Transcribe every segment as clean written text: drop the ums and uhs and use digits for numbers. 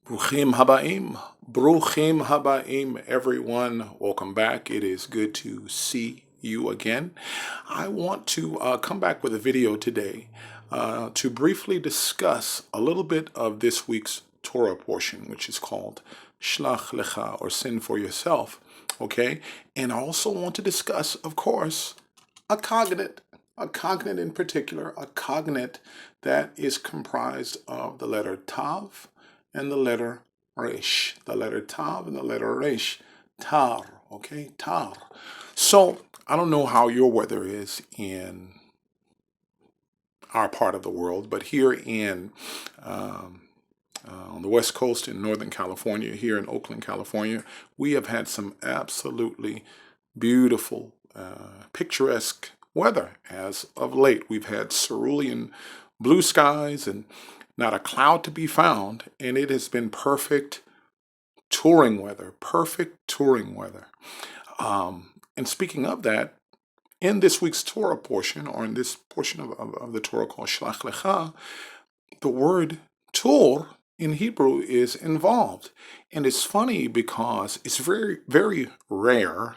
Bruchim habaim, bruchim habaim, everyone. Welcome back. It is good to see you again. I want to come back with a video today to briefly discuss a little bit of this week's Torah portion, which is called Shlach Lecha, or Sin for Yourself. Okay, and I also want to discuss, of course, a cognate in particular, a cognate that is comprised of the letter Tav and the letter Resh. The letter Tav and the letter Resh. Tar, okay? Tar. So, I don't know how your weather is in our part of the world, but here on the West Coast in Northern California, here in Oakland, California, we have had some absolutely beautiful, picturesque weather as of late. We've had cerulean blue skies and not a cloud to be found, and it has been perfect touring weather, And speaking of that, in this week's Torah portion, or in this portion of the Torah called Shlach Lecha, the word Tor in Hebrew is involved. And it's funny because it's very, very rare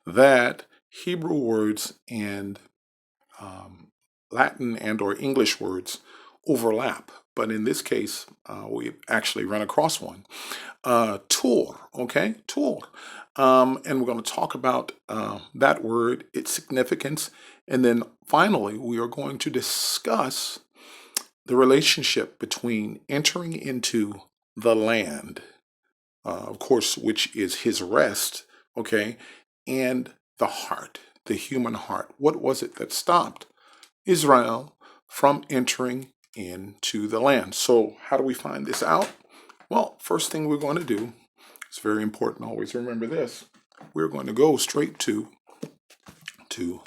that Hebrew words and Latin and or English words overlap. But in this case, we actually run across one. Tor, okay? Tor. And we're going to talk about that word, its significance, and then finally, we are going to discuss the relationship between entering into the land, of course, which is his rest, okay, and the heart, the human heart. What was it that stopped Israel from entering into the land? So how do we find this out? Well, first thing we're going to do, it's very important, always remember this, we're going to go straight to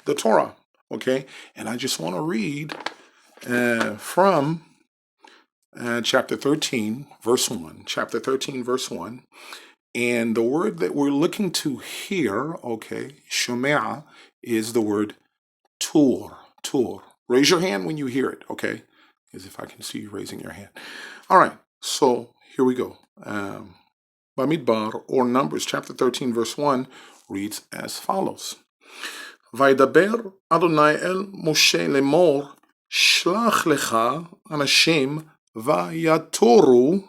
the Torah, okay? And I just want to read from chapter 13, verse 1. Chapter 13, verse 1. And the word that we're looking to hear, okay, shomea, is the word tur. Raise your hand when you hear it, okay? As if I can see you raising your hand. All right, so here we go. Bamidbar, or Numbers, chapter 13, verse 1, reads as follows. Vaydaber Adonai el Moshe lemor, shlach lecha anashim vayatoru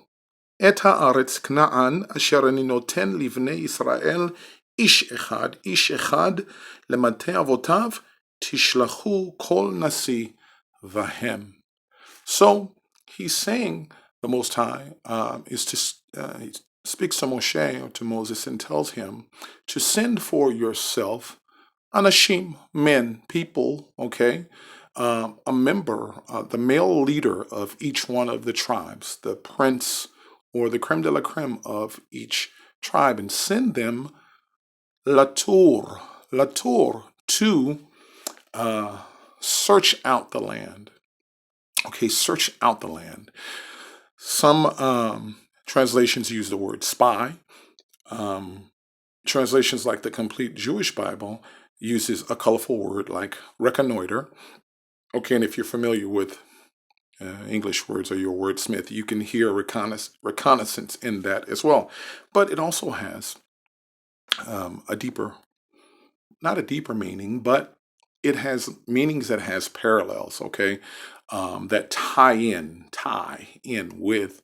et haaretz Kna'an asher ani noten livnei Yisrael ish echad lemate avotav tishlachu kol nasi vahem. So he's saying, the Most High he speaks to Moshe, or to Moses, and tells him to send for yourself anashim, men, people, okay, a member, the male leader of each one of the tribes, the prince or the creme de la creme of each tribe, and send them Lator, to search out the land. Okay, search out the land. Some translations use the word spy. Translations like the Complete Jewish Bible uses a colorful word like reconnoiter. Okay, and if you're familiar with English words, or your wordsmith, you can hear reconnaissance in that as well. But it also has not a deeper meaning, but it has meanings that has parallels, okay, that tie in with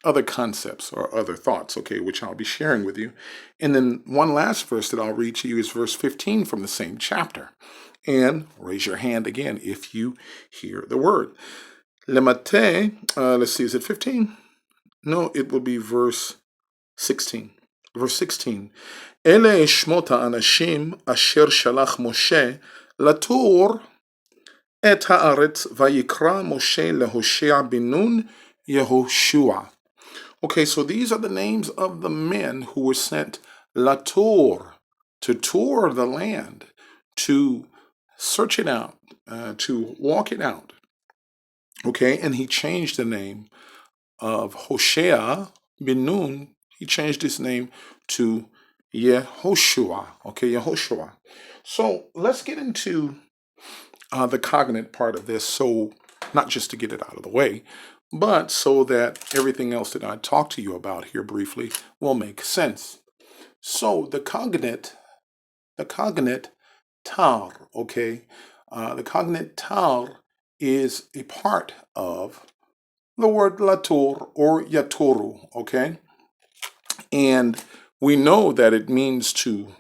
other concepts or other thoughts, okay, which I'll be sharing with you. And then one last verse that I'll read to you is verse 15 from the same chapter. And raise your hand again if you hear the word. Lemate, let's see, is it 15? No, it will be verse 16. Verse 16. Ele shmot ha'anashim asher shalach Moshe Lator et haaretz vayikra Moshe leHoshea bin Nun Yehoshua. Okay, so these are the names of the men who were sent Lator, to tour the land, to search it out, to walk it out. Okay, and he changed the name of Hoshea bin Nun. He changed his name to Yehoshua. Okay, Yehoshua. So let's get into the cognate part of this. So not just to get it out of the way, but so that everything else that I talk to you about here briefly will make sense. So the cognate tar, okay? The cognate tar is a part of the word Lator or Yatoru, okay? And we know that it means to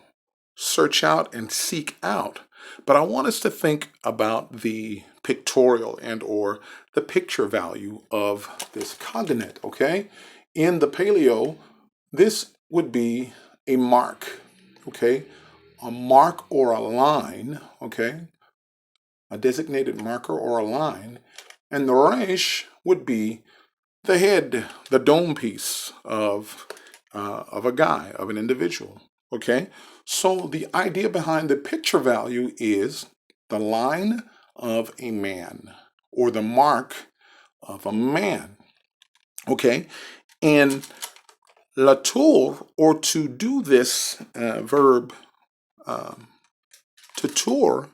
search out and seek out. But I want us to think about the pictorial and or the picture value of this cognate, okay? In the paleo, this would be a mark, okay? A mark or a line, okay? A designated marker or a line. And the resh would be the head, the dome piece of a guy, of an individual. Okay, so the idea behind the picture value is the line of a man or the mark of a man. Okay, and latour, or to do this verb to tour,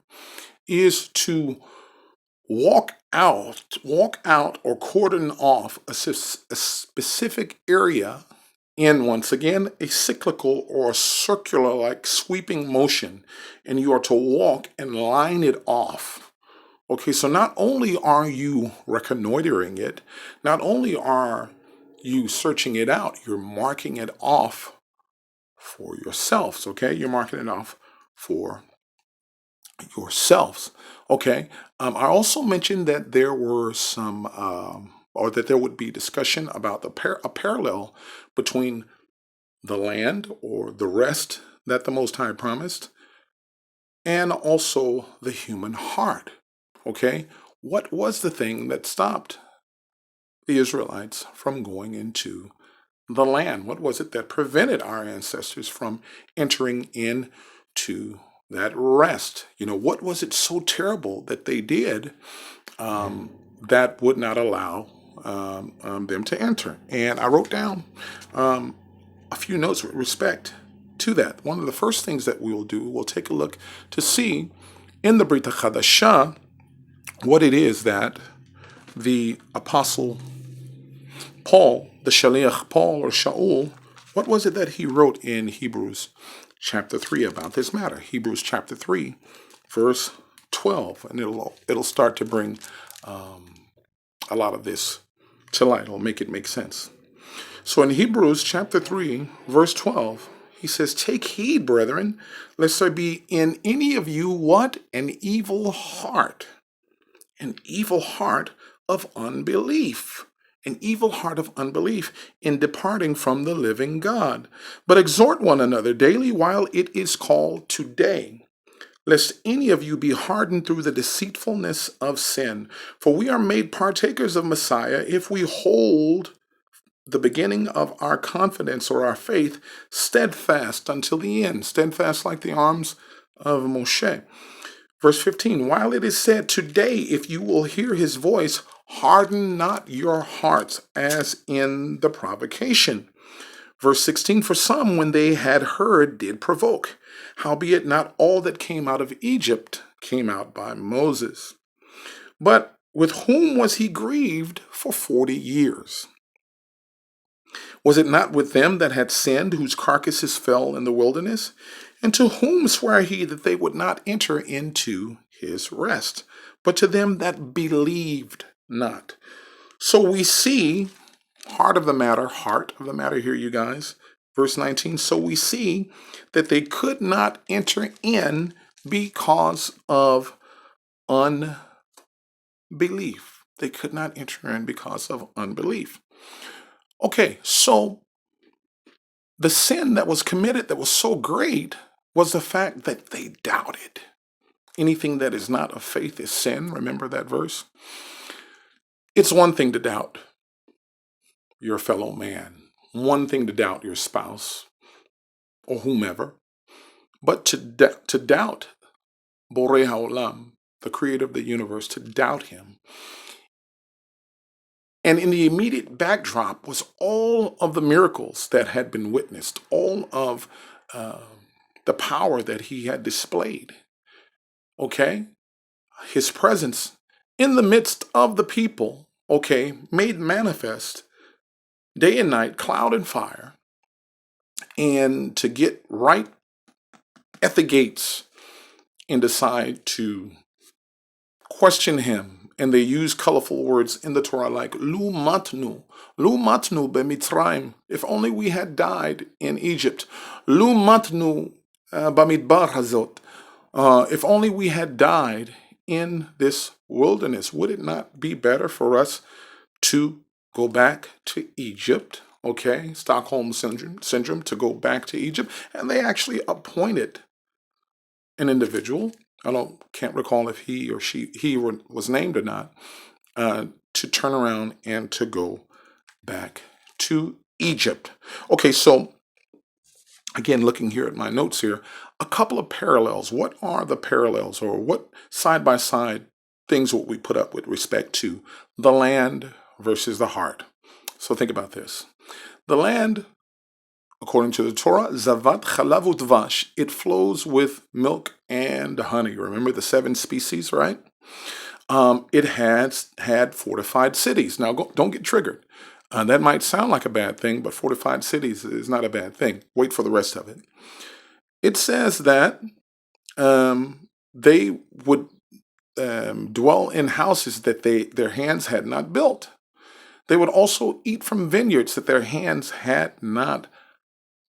is to walk out or cordon off a specific area in, once again, a cyclical or a circular like sweeping motion, and you are to walk and line it off. Okay, so not only are you reconnoitering it, not only are you searching it out, you're marking it off for yourselves. Okay, you're marking it off for yourselves. Okay. I also mentioned that there were some, or that there would be discussion about a parallel between the land or the rest that the Most High promised, and also the human heart. Okay. What was the thing that stopped the Israelites from going into the land? What was it that prevented our ancestors from entering into that rest? What was it so terrible that they did that would not allow them to enter? And I wrote down a few notes with respect to that. One of the first things that we will do, we'll take a look to see in the Brit Chadashah what it is that the apostle Paul, the Shaliach Paul or Shaul, what was it that he wrote in Hebrews chapter 3 about this matter? Hebrews chapter 3, verse 12. And it'll start to bring a lot of this to light. It'll make it make sense. So in Hebrews chapter 3, verse 12, he says, "Take heed, brethren, lest there be in any of you what? An evil heart of unbelief. An evil heart of unbelief in departing from the living God. But exhort one another daily while it is called today, lest any of you be hardened through the deceitfulness of sin. For we are made partakers of Messiah if we hold the beginning of our confidence or our faith steadfast until the end." Steadfast like the arms of Moshe. Verse 15, "While it is said, today, if you will hear his voice, harden not your hearts as in the provocation." Verse 16, "For some, when they had heard, did provoke. Howbeit not all that came out of Egypt came out by Moses. But with whom was he grieved for 40 years? Was it not with them that had sinned, whose carcasses fell in the wilderness? And to whom sware he that they would not enter into his rest? But to them that believed not." So we see heart of the matter here, you guys. Verse 19, so we see that they could not enter in because of unbelief. They could not enter in because of unbelief. Okay, so the sin that was committed that was so great was the fact that they doubted. Anything that is not of faith is sin. Remember that verse? It's one thing to doubt your fellow man, one thing to doubt your spouse or whomever, but to doubt Borei Haolam, the creator of the universe, to doubt him. And in the immediate backdrop was all of the miracles that had been witnessed, all of the power that he had displayed. Okay? His presence in the midst of the people, okay, made manifest day and night, cloud and fire, and to get right at the gates and decide to question him. And they use colorful words in the Torah like lu matnu b'mitzrayim. If only we had died in Egypt. Lu matnu b'midbar hazot. If only we had died in this wilderness. Would it not be better for us to go back to Egypt? Okay, Stockholm syndrome, to go back to Egypt. And they actually appointed an individual. Can't recall if he was named or not, to turn around and to go back to Egypt. Okay, so again, looking here at my notes here, a couple of parallels. What are the parallels, or what side by side things would we put up with respect to the land versus the heart? So think about this. The land, according to the Torah, zavat chalav udvash, it flows with milk and honey. Remember the 7 species, right? It had fortified cities. Now, don't get triggered. That might sound like a bad thing, but fortified cities is not a bad thing. Wait for the rest of it. It says that they would dwell in houses that their hands had not built. They would also eat from vineyards that their hands had not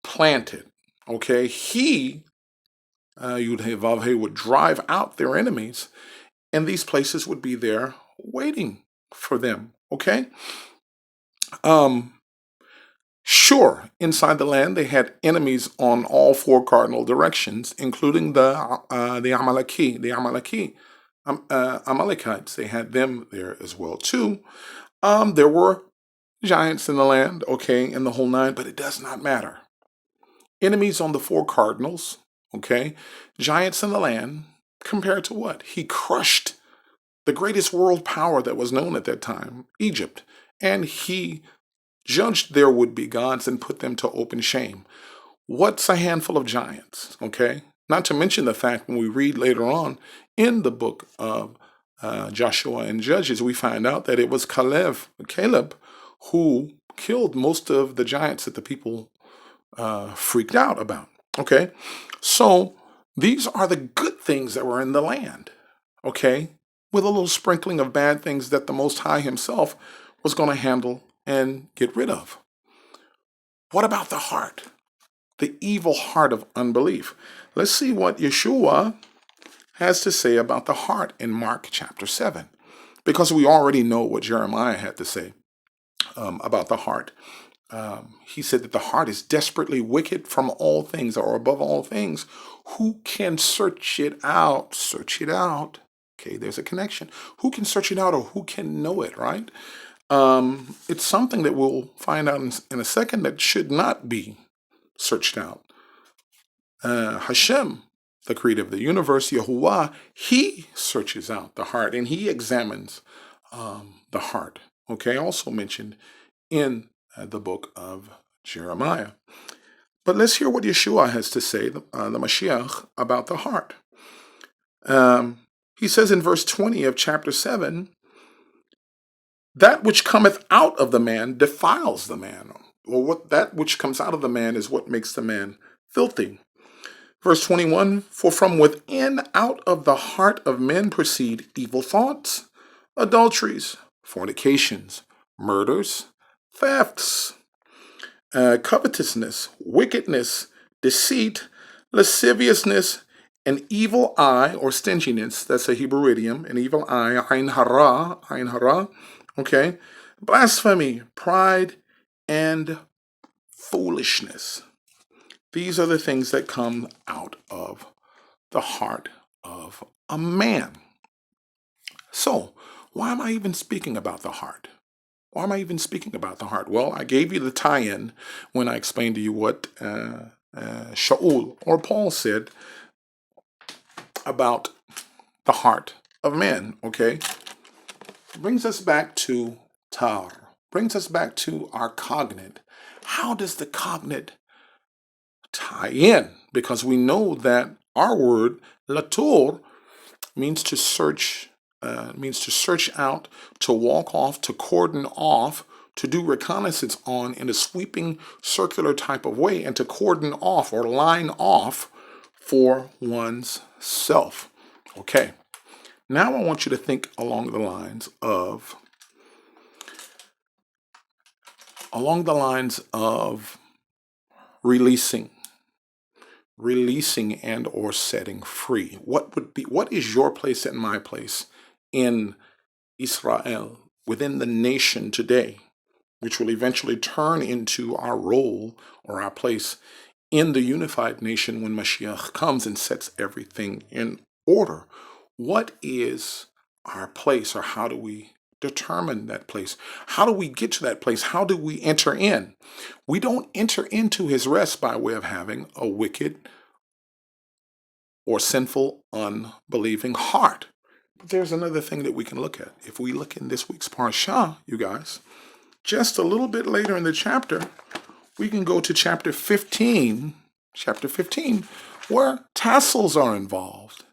planted. Okay, Yud-Heh-Vav-Heh, would drive out their enemies, and these places would be there waiting for them. Okay, sure, inside the land they had enemies on all 4 cardinal directions, including the Amalekites. They had them there as well too. There were giants in the land, okay, in the whole 9, but it does not matter. Enemies on the 4 cardinals, okay, giants in the land, compared to what? He crushed the greatest world power that was known at that time, Egypt, and he judged their would-be gods and put them to open shame. What's a handful of giants, okay? Not to mention the fact when we read later on in the book of Joshua and Judges, we find out that it was Caleb, who killed most of the giants that the people freaked out about. Okay, so these are the good things that were in the land, okay, with a little sprinkling of bad things that the Most High himself was going to handle and get rid of. What about the heart? The evil heart of unbelief. Let's see what Yeshua has to say about the heart in Mark chapter 7, because we already know what Jeremiah had to say about the heart. He said that the heart is desperately wicked from all things, or above all things. Who can search it out? Search it out. Okay, there's a connection. Who can search it out, or who can know it, right? It's something that we'll find out in a second that should not be searched out. Hashem, the creator of the universe, Yahuwah, he searches out the heart, and he examines the heart. Okay, also mentioned in the book of Jeremiah. But let's hear what Yeshua has to say, the Mashiach, about the heart. He says in verse 20 of chapter 7, that which cometh out of the man defiles the man. Well, that which comes out of the man is what makes the man filthy. Verse 21, for from within, out of the heart of men proceed evil thoughts, adulteries, fornications, murders, thefts, covetousness, wickedness, deceit, lasciviousness, an evil eye, or stinginess. That's a Hebrew idiom, an evil eye, ein hara, okay, blasphemy, pride, and foolishness. These are the things that come out of the heart of a man. So, why am I even speaking about the heart? Why am I even speaking about the heart? Well, I gave you the tie-in when I explained to you what Shaul or Paul said about the heart of man, okay? Brings us back to tar, brings us back to our cognate. How does the cognate tie in? Because we know that our word, letor, means to search means to search out, to walk off, to cordon off, to do reconnaissance on in a sweeping circular type of way, and to cordon off or line off for one's self. Okay, now I want you to think along the lines of releasing and or setting free. What is your place and my place in Israel, within the nation today, which will eventually turn into our role or our place in the unified nation when Mashiach comes and sets everything in order? What is our place, or how do we determine that place? How do we get to that place? How do we enter in? We don't enter into his rest by way of having a wicked or sinful, unbelieving heart. But there's another thing that we can look at. If we look in this week's Parsha, you guys, just a little bit later in the chapter, we can go to chapter 15, where tassels are involved.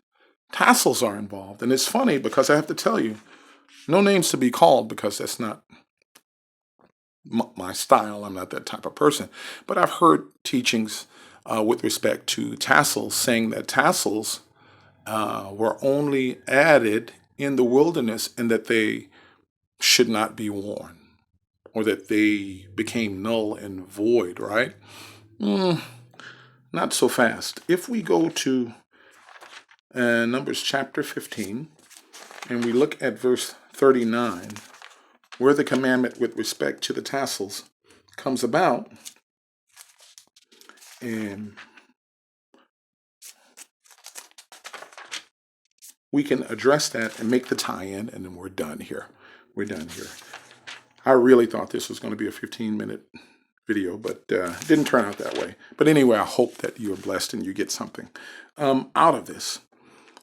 Tassels are involved. And it's funny because I have to tell you, no names to be called because that's not my style. I'm not that type of person. But I've heard teachings with respect to tassels, saying that tassels were only added in the wilderness and that they should not be worn, or that they became null and void, right? Not so fast. If we go to Numbers chapter 15, and we look at verse 39, where the commandment with respect to the tassels comes about, and we can address that and make the tie-in, and then we're done here. I really thought this was going to be a 15-minute video, but it didn't turn out that way. But anyway, I hope that you are blessed and you get something out of this.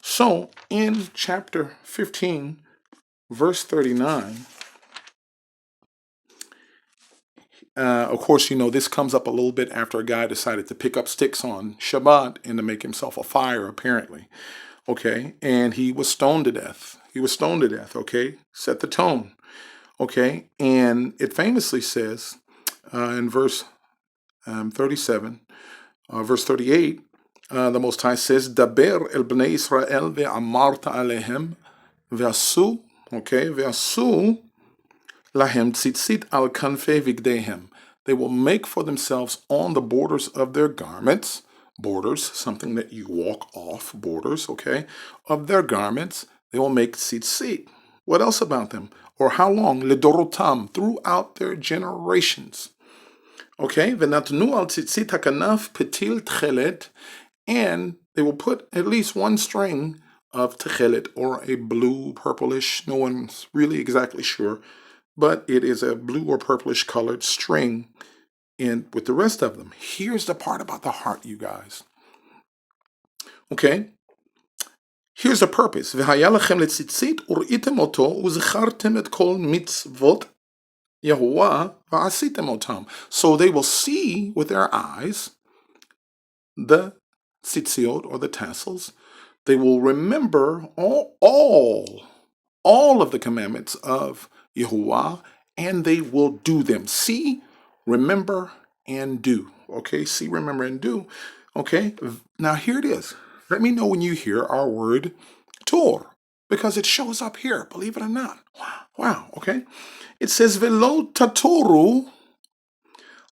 So in chapter 15, verse 39, of course, this comes up a little bit after a guy decided to pick up sticks on Shabbat and to make himself a fire, apparently. Okay, and he was stoned to death. Okay, set the tone. Okay, and it famously says in verse 37, verse 38, the Most High says, Daber el bnei Israel ve'amarta alehem ve'asu, lahem tzitzit al kanfei vigdehem. They will make for themselves on the borders of their garments, borders, something that you walk off, borders, okay, of their garments, they will make tzitzit. What else about them? Or how long? Ledorotam, throughout their generations. Okay, v'natnu al tzitzit hakanaf petil tchelet, and they will put at least one string of tchelet, or a blue, purplish, no one's really exactly sure, but it is a blue or purplish colored string in with the rest of them. Here's the part about the heart, you guys. Okay, here's the purpose. V'haya lachem letzitzit uritem oto uzechartem et kol mitzvot Yahuwah v'asitem otam. So they will see with their eyes the tzitziot, or the tassels. They will remember all of the commandments of Yahuwah, and they will do them. See, remember, and do. Okay, see, remember, and do. Okay, now here it is. Let me know when you hear our word Torah, because it shows up here, believe it or not. Wow, okay. It says, Velo tatoru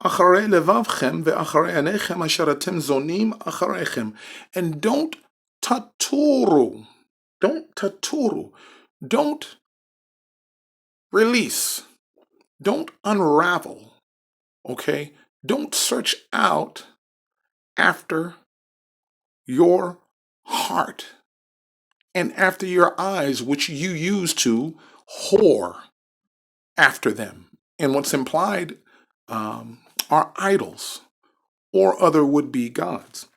acharei levavchem ve'acharei anechem asher atem zonim acharechem. And don't tatoru. Don't release. Don't unravel. Okay? Don't search out after your heart and after your eyes, which you use to whore after them. And what's implied are idols or other would-be gods.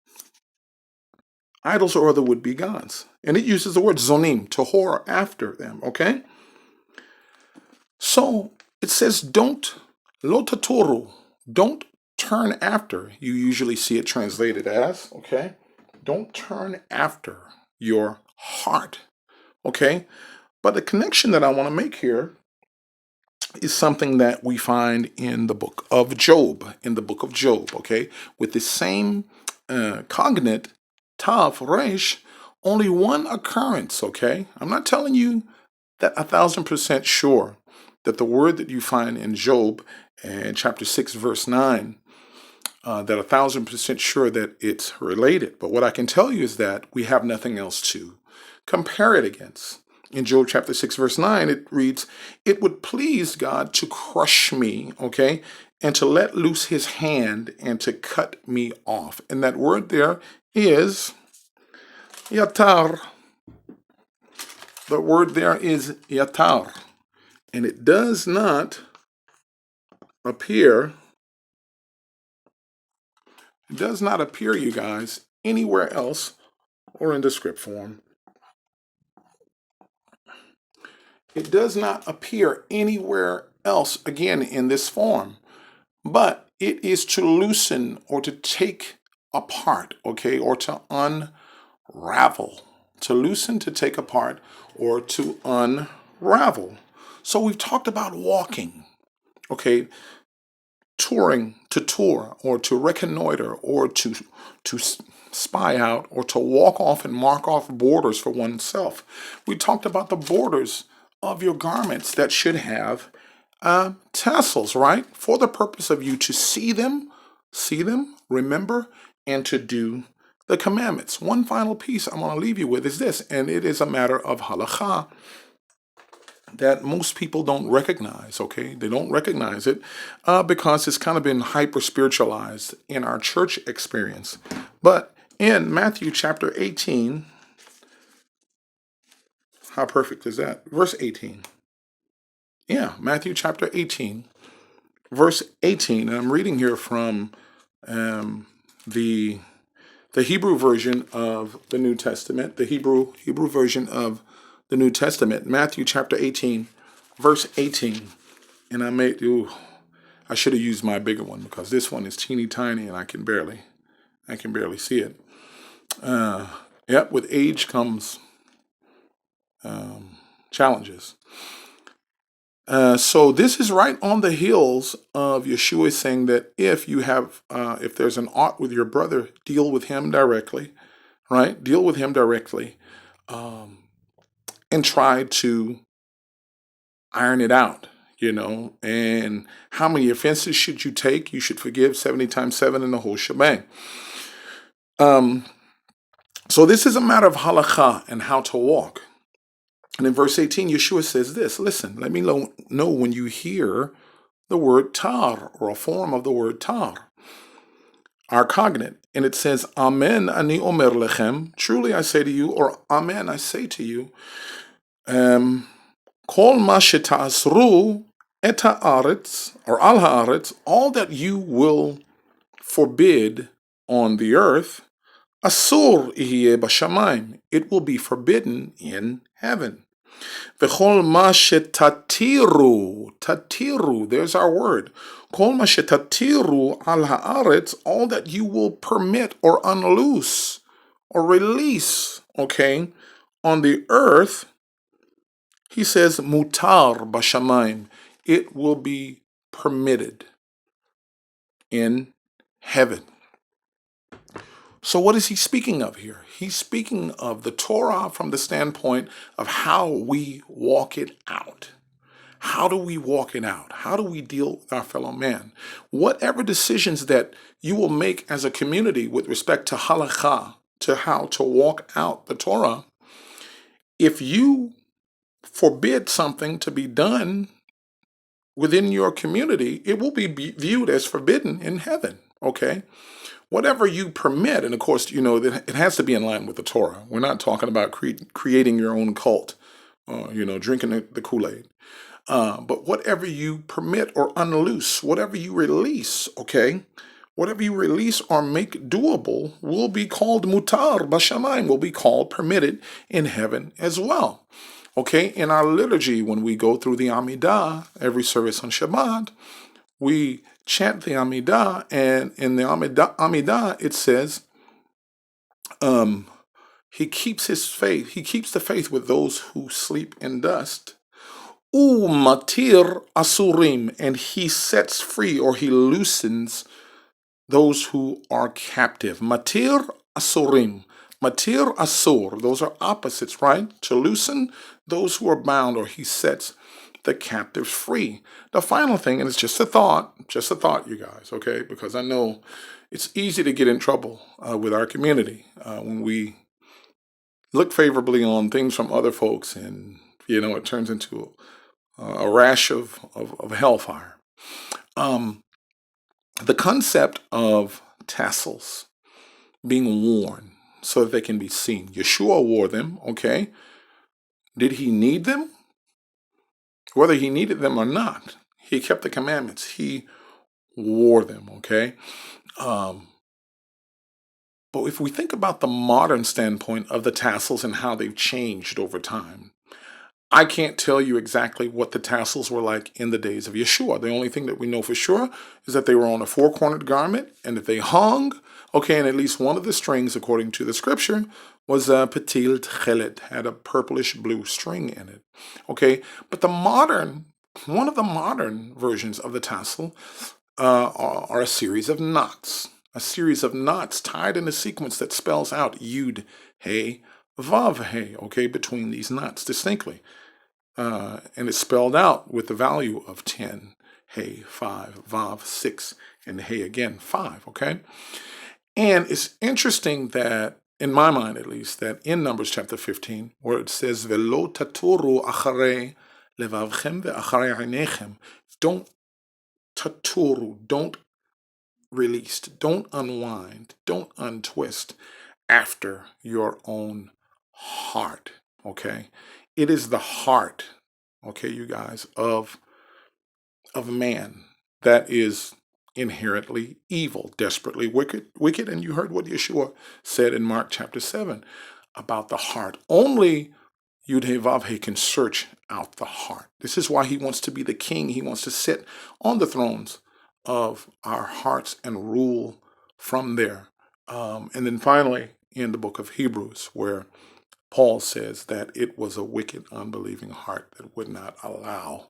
Idols or other would-be gods. And it uses the word zonim, to whore after them, okay? So it says don't, lo tatoru, don't turn after. You usually see it translated as, okay? Don't turn after your heart, okay? But the connection that I want to make here is something that we find in the book of Job, okay? With the same cognate, tav, resh, only one occurrence, okay? I'm not telling you that 1,000% sure that the word that you find in Job and chapter 6, verse 9, that 1,000% sure that it's related. But what I can tell you is that we have nothing else to compare it against. In Job chapter 6, verse 9, it reads, "It would please God to crush me," okay, "and to let loose his hand and to cut me off." And that word there is yatar. The word there is yatar. And it does not appear, you guys, anywhere else or in the script form. It does not appear anywhere else, again, in this form. But it is to loosen or to take apart, okay, or to unravel. To loosen, to take apart, or to unravel. So we've talked about walking, okay, touring, to tour, or to reconnoiter, or to spy out, or to walk off and mark off borders for oneself. We talked about the borders of your garments that should have tassels, right? For the purpose of you to see them, remember, and to do the commandments. One final piece I'm going to leave you with is this, and it is a matter of halakha that most people don't recognize, okay? They don't recognize it because it's kind of been hyper-spiritualized in our church experience. But in Matthew chapter 18, how perfect is that? Verse 18. Yeah, Matthew chapter 18, verse 18. And I'm reading here from the Hebrew version of the New Testament, the Hebrew version of the New Testament, Matthew chapter 18, verse 18. And I should have used my bigger one because this one is teeny tiny and I can barely see it. Yep, with age comes challenges. So this is right on the heels of Yeshua saying that if there's an ought with your brother, deal with him directly, right? Deal with him directly, and try to iron it out, and how many offenses should you take? You should forgive 70 times 7 in the whole shebang. So this is a matter of halakha and how to walk. And in verse 18, Yeshua says this, listen, let me know when you hear the word tar, or a form of the word tar, our cognate. And it says, Amen ani omer lechem, truly I say to you, or Amen I say to you, Kol ma sheta'asru et ha'aretz, or al ha'aretz, all that you will forbid on the earth, asur ihye b'shamayim, it will be forbidden in heaven. V'chol ma tatiru, there's our word. Kol ma tatiru al ha'aretz, all that you will permit or unloose or release, okay, on the earth, he says, mutar b'shamayim, it will be permitted in heaven. So what is he speaking of here? He's speaking of the Torah from the standpoint of how we walk it out. How do we walk it out? How do we deal with our fellow man? Whatever decisions that you will make as a community with respect to halakha, to how to walk out the Torah, if you forbid something to be done within your community, it will be viewed as forbidden in heaven, okay? Whatever you permit, and of course, it has to be in line with the Torah. We're not talking about creating your own cult, drinking the Kool-Aid. But whatever you permit or unloose, whatever you release, okay? Whatever you release or make doable will be called mutar b'shamayim, will be called permitted in heaven as well. Okay, in our liturgy, when we go through the Amidah, every service on Shabbat, we chant the Amidah, and in the Amidah it says, He keeps his faith. He keeps the faith with those who sleep in dust. Matir asurim, and he sets free or he loosens those who are captive. Matir asurim. Matir asur. Those are opposites, right? To loosen those who are bound, or he sets the captives free. The final thing, and it's just a thought, you guys, okay? Because I know it's easy to get in trouble with our community when we look favorably on things from other folks, and it turns into a rash of hellfire. The concept of tassels being worn so that they can be seen. Yeshua wore them, okay? Did he need them? Whether he needed them or not, he kept the commandments. He wore them, okay? But if we think about the modern standpoint of the tassels and how they've changed over time, I can't tell you exactly what the tassels were like in the days of Yeshua. The only thing that we know for sure is that they were on a four-cornered garment and that they hung, okay, and at least one of the strings, according to the scripture, was a patil tchelet, had a purplish blue string in it, okay? But one of the modern versions of the tassel are a series of knots. A series of knots tied in a sequence that spells out Yud, Hey, Vav, Hey, okay, between these knots distinctly. And it's spelled out with the value of 10, Hey, 5, Vav, 6, and Hey again, 5, okay? And it's interesting that, in my mind at least, that in Numbers chapter 15, where it says, Velo taturu acharei levavchem ve'acharei einechem, don't taturu, don't release, don't unwind, don't untwist after your own heart, okay? It is the heart, okay, you guys, of man that is inherently evil, desperately wicked. And you heard what Yeshua said in Mark chapter 7 about the heart. Only Yud-Heh-Vav-Heh can search out the heart. This is why he wants to be the king. He wants to sit on the thrones of our hearts and rule from there. And then finally, in the book of Hebrews, where Paul says that it was a wicked, unbelieving heart that would not allow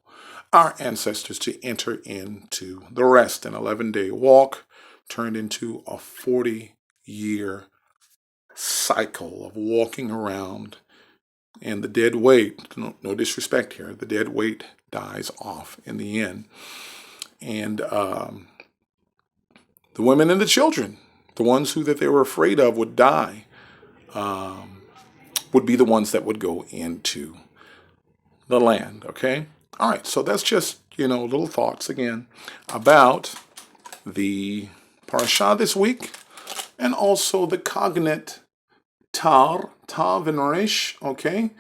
our ancestors to enter into the rest. An 11-day walk turned into a 40-year cycle of walking around, and the dead weight, no disrespect here, the dead weight dies off in the end. And the women and the children, the ones who that they were afraid of would die, would be the ones that would go into the land, okay? All right, so that's just, little thoughts again about the parasha this week, and also the cognate tar, tav and resh, okay?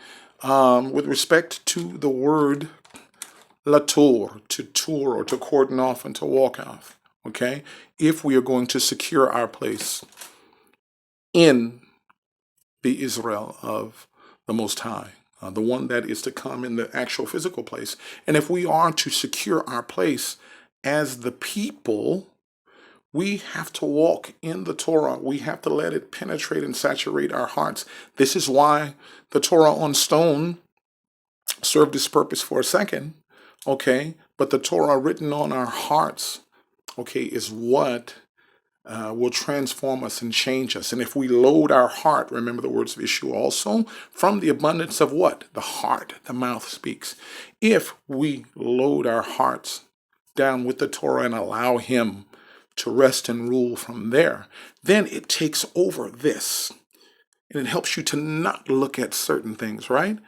With respect to the word lettor, to tour or to cordon off and to walk off, okay? If we are going to secure our place in the Israel of the Most High, the one that is to come in the actual physical place. And if we are to secure our place as the people, we have to walk in the Torah. We have to let it penetrate and saturate our hearts. This is why the Torah on stone served its purpose for a second, okay? But the Torah written on our hearts, okay, is what will transform us and change us. And if we load our heart, remember the words of Yeshua also, from the abundance of what? The heart, the mouth speaks. If we load our hearts down with the Torah and allow him to rest and rule from there, then it takes over this. And it helps you to not look at certain things, right?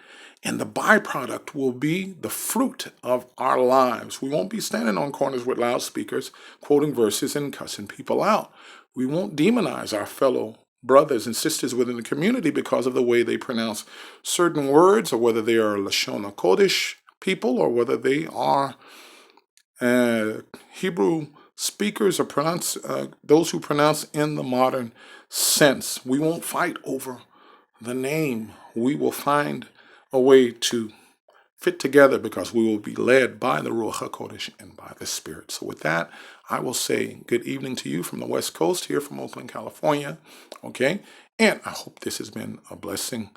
And the byproduct will be the fruit of our lives. We won't be standing on corners with loudspeakers, quoting verses and cussing people out. We won't demonize our fellow brothers and sisters within the community because of the way they pronounce certain words, or whether they are Lashon HaKodesh people, or whether they are Hebrew speakers, or those who pronounce in the modern sense. We won't fight over the name. We will find a way to fit together because we will be led by the Ruach HaKodesh and by the Spirit. So with that, I will say good evening to you from the West Coast, here from Oakland, California, okay? And I hope this has been a blessing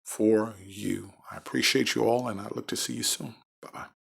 for you. I appreciate you all, and I look to see you soon. Bye-bye.